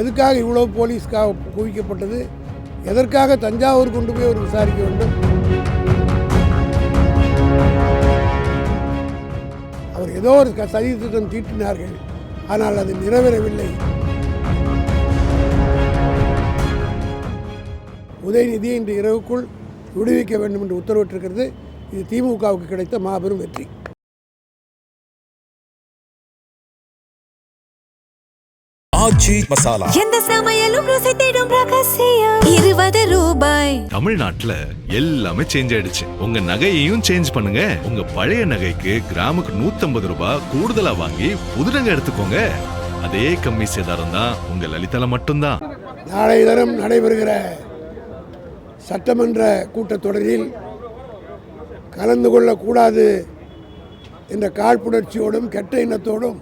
எதுக்காக இவ்வளோ போலீஸ்க்காக குவிக்கப்பட்டது, எதற்காக தஞ்சாவூர் கொண்டு போய் அவர் விசாரிக்க வேண்டும். அவர் ஏதோ ஒரு சதி திட்டம் தீட்டினார்கள், ஆனால் அது நிறைவேறவில்லை. உதயநிதியை இன்று இரவுக்குள் விடுவிக்க வேண்டும் என்று உத்தரவிட்டிருக்கிறது. இது திமுகவுக்கு கிடைத்த மாபெரும் வெற்றி. மசாலா எந்த சமையலும் ருசி தேடும் ரகசியம் 20 ரூபாய். தமிழ்நாட்டுல எல்லாமே சேஞ்ச் ஆயிடுச்சு. உங்க நகையையும் சேஞ்ச் பண்ணுங்க. உங்க பழைய நகைக்கு கிராமுக்கு 150 ரூபாய் கூடுதலா வாங்கி புது நகை எடுத்துக்கோங்க. அதே கம்மி சேதாரம் தான் உங்க லலிதால மட்டும்தான். நாளை தினம் நடைபெறுகிற சட்டமன்ற கூட்டத்தொடரில் கலந்து கொள்ளக்கூடாது என்ற காழ்ப்புணர்ச்சியோடும் கெட்ட எண்ணத்தோடும்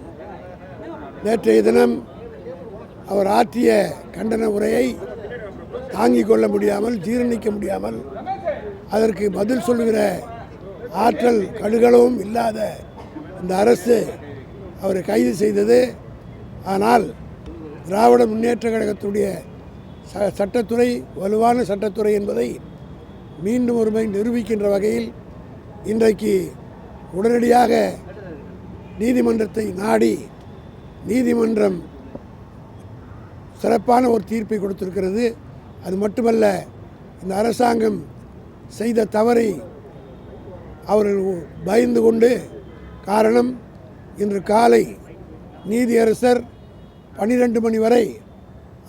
நேற்றைய தினம் அவர் ஆற்றிய கண்டன உரையை தாங்கிக் கொள்ள முடியாமல், ஜீரணிக்க முடியாமல், அதற்கு பதில் சொல்லுகிற ஆற்றல் கடுகளவும் இல்லாத இந்த அரசு அவரை கைது செய்தது. ஆனால் திராவிட முன்னேற்ற கழகத்துடைய சட்டத்துறை வலுவான சட்டத்துறை என்பதை மீண்டும் ஒருமுறை நிரூபிக்கின்ற வகையில் இன்றைக்கு உடனடியாக நீதிமன்றத்தை நாடி நீதிமன்றம் சிறப்பான ஒரு தீர்ப்பை கொடுத்திருக்கிறது. அது மட்டுமல்ல, இந்த அரசாங்கம் செய்த தவறை அவர்கள் பயந்து கொண்டு, காரணம் இன்று காலை நீதியரசர் 12 மணி வரை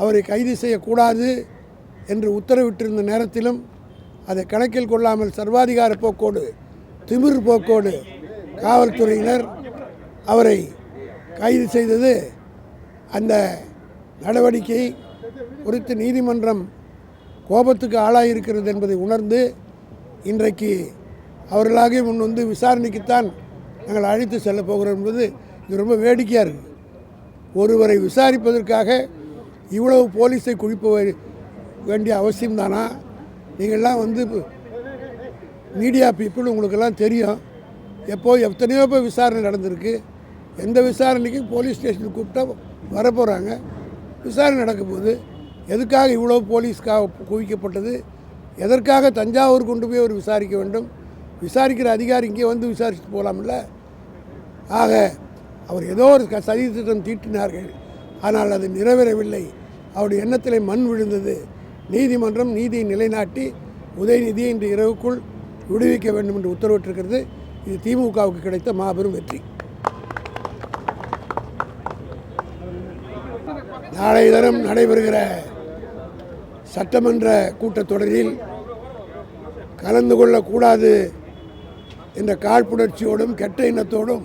அவரை கைது செய்யக்கூடாது என்று உத்தரவிட்டிருந்த நேரத்திலும் அதை கணக்கில் கொள்ளாமல் சர்வாதிகார போக்கோடு, திமிர் போக்கோடு காவல்துறையினர் அவரை கைது செய்தது. அந்த நடவடிக்கை குறித்து நீதிமன்றம் கோபத்துக்கு ஆளாயிருக்கிறது என்பதை உணர்ந்து இன்றைக்கு அவர்களாக முன் வந்து விசாரணைக்குத்தான் நாங்கள் அழைத்து செல்ல போகிறோம் என்பது இது ரொம்ப வேடிக்கையாக இருக்குது. ஒருவரை விசாரிப்பதற்காக இவ்வளவு போலீஸை குவிப்ப வேண்டிய அவசியம்தானா? நீங்கள்லாம் வந்து மீடியா பீப்புள், உங்களுக்கெல்லாம் தெரியும் எத்தனையோ பேர் விசாரணை நடந்திருக்கு. எந்த விசாரணைக்கும் போலீஸ் ஸ்டேஷனுக்கு கூப்பிட்டா வரப்போகிறாங்க. விசாரணை நடக்கும்போது எதுக்காக இவ்வளோ போலீஸ்க்காக குவிக்கப்பட்டது, எதற்காக தஞ்சாவூர் கொண்டு போய் அவர் விசாரிக்க வேண்டும். விசாரிக்கிற அதிகாரி இங்கே வந்து விசாரிச்சுட்டு போகலாம்ல. ஆக அவர் ஏதோ ஒரு சதி திட்டம் தீட்டினார்கள், ஆனால் அது நிறைவேறவில்லை. அவருடைய எண்ணத்திலே மண் விழுந்தது. நீதிமன்றம் நீதியை நிலைநாட்டி உதயநிதியை இன்று இரவுக்குள் விடுவிக்க வேண்டும் என்று உத்தரவிட்டிருக்கிறது. இது திமுகவுக்கு கிடைத்த மாபெரும் வெற்றி. நாளை தினம் நடைபெறுகிற சட்டமன்ற கூட்டத்தொடரில் கலந்து கொள்ளக்கூடாது என்ற காழ்ப்புணர்ச்சியோடும் கெட்ட எண்ணத்தோடும்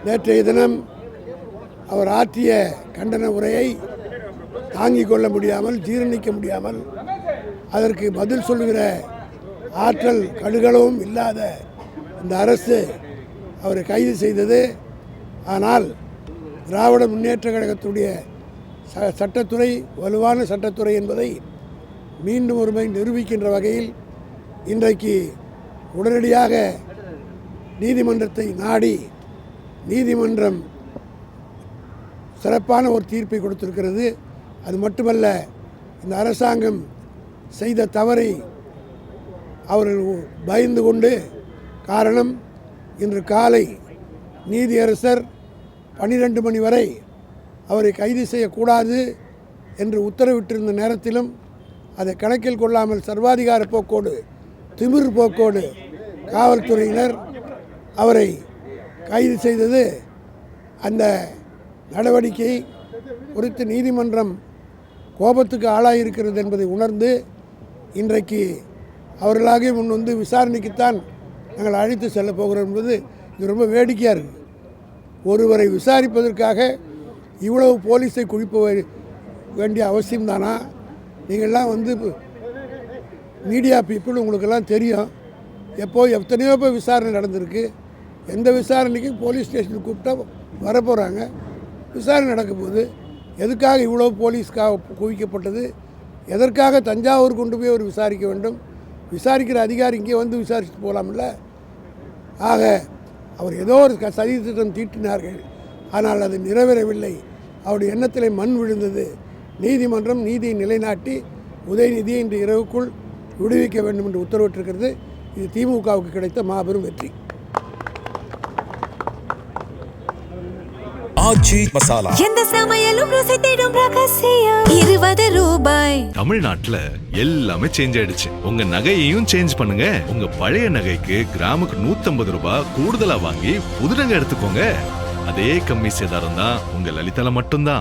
நேற்றைய தினம் அவர் ஆற்றிய கண்டன உரையை தாங்கிக் கொள்ள முடியாமல், ஜீரணிக்க முடியாமல், அதற்கு பதில் சொல்லுகிற ஆற்றல் கடுகளவும் இல்லாத இந்த அரசு அவரை கைது செய்தது. ஆனால் திராவிட முன்னேற்ற கழகத்துடைய சட்டத்துறை வலுவான சட்டத்துறை என்பதை மீண்டும் ஒருமுறை நிரூபிக்கின்ற வகையில் இன்றைக்கு உடனடியாக நீதிமன்றத்தை நாடி நீதிமன்றம் சிறப்பான ஒரு தீர்ப்பை கொடுத்திருக்கிறது. அது மட்டுமல்ல, இந்த அரசாங்கம் செய்த தவறை அவர்கள் பயந்து கொண்டு, காரணம் இன்று காலை நீதியரசர் 12 மணி வரை அவரை கைது செய்யக்கூடாது என்று உத்தரவிட்டிருந்த நேரத்திலும் அதை கணக்கில் கொள்ளாமல் சர்வாதிகார போக்கோடு, திமிர் போக்கோடு காவல்துறையினர் அவரை கைது செய்தது. அந்த நடவடிக்கை குறித்து நீதிமன்றம் கோபத்துக்கு ஆளாயிருக்கிறது என்பதை உணர்ந்து இன்றைக்கு அவர்களாக முன் வந்து விசாரணைக்குத்தான் நாங்கள் அழைத்து செல்ல போகிறோம் என்பது இது ரொம்ப வேடிக்கையாக இருக்குது. ஒருவரை விசாரிப்பதற்காக இவ்வளவு போலீஸை குவிப்ப வேண்டிய அவசியம்தானா? நீங்கள்லாம் வந்து மீடியா பீப்புள், உங்களுக்கெல்லாம் தெரியும் எத்தனையோ பேர் விசாரணை நடந்திருக்கு. எந்த விசாரணைக்கும் போலீஸ் ஸ்டேஷனுக்கு கூப்பிட்டா வரப்போகிறாங்க. விசாரணை நடக்கும்போது எதுக்காக இவ்வளோ போலீஸ்க்காக குவிக்கப்பட்டது, எதற்காக தஞ்சாவூர் கொண்டு போய் அவர் விசாரிக்க வேண்டும். விசாரிக்கிற அதிகாரி இங்கே வந்து விசாரிச்சுட்டு போகலாம்ல. ஆக அவர் ஏதோ ஒரு சதி திட்டம் தீட்டினார்கள், ஆனால் அது நிறைவேறவில்லை. அவருடைய எண்ணத்திலே மண் விழுந்தது. நீதிமன்றம் நீதியை நிலைநாட்டி உதயநிதியை இன்று இரவுக்குள் விடுவிக்க வேண்டும் என்று உத்தரவிட்டிருக்கிறது. இது திமுகவுக்கு கிடைத்த மாபெரும் வெற்றி. ஆச்சி மசாலா எந்த சமையலும் ருசி தேடும் ரகசியம் 20 ரூபாய். தமிழ்நாட்டுல எல்லாமே சேஞ்ச் ஆயிடுச்சு. உங்க நகையையும் சேஞ்ச் பண்ணுங்க. உங்க பழைய நகைக்கு கிராமுக்கு 150 ரூபாய் கூடுதலா வாங்கி புது நகை எடுத்துக்கோங்க. அதே கம்மி சேதாரம் தான் உங்க லலிதால மட்டும்தான்.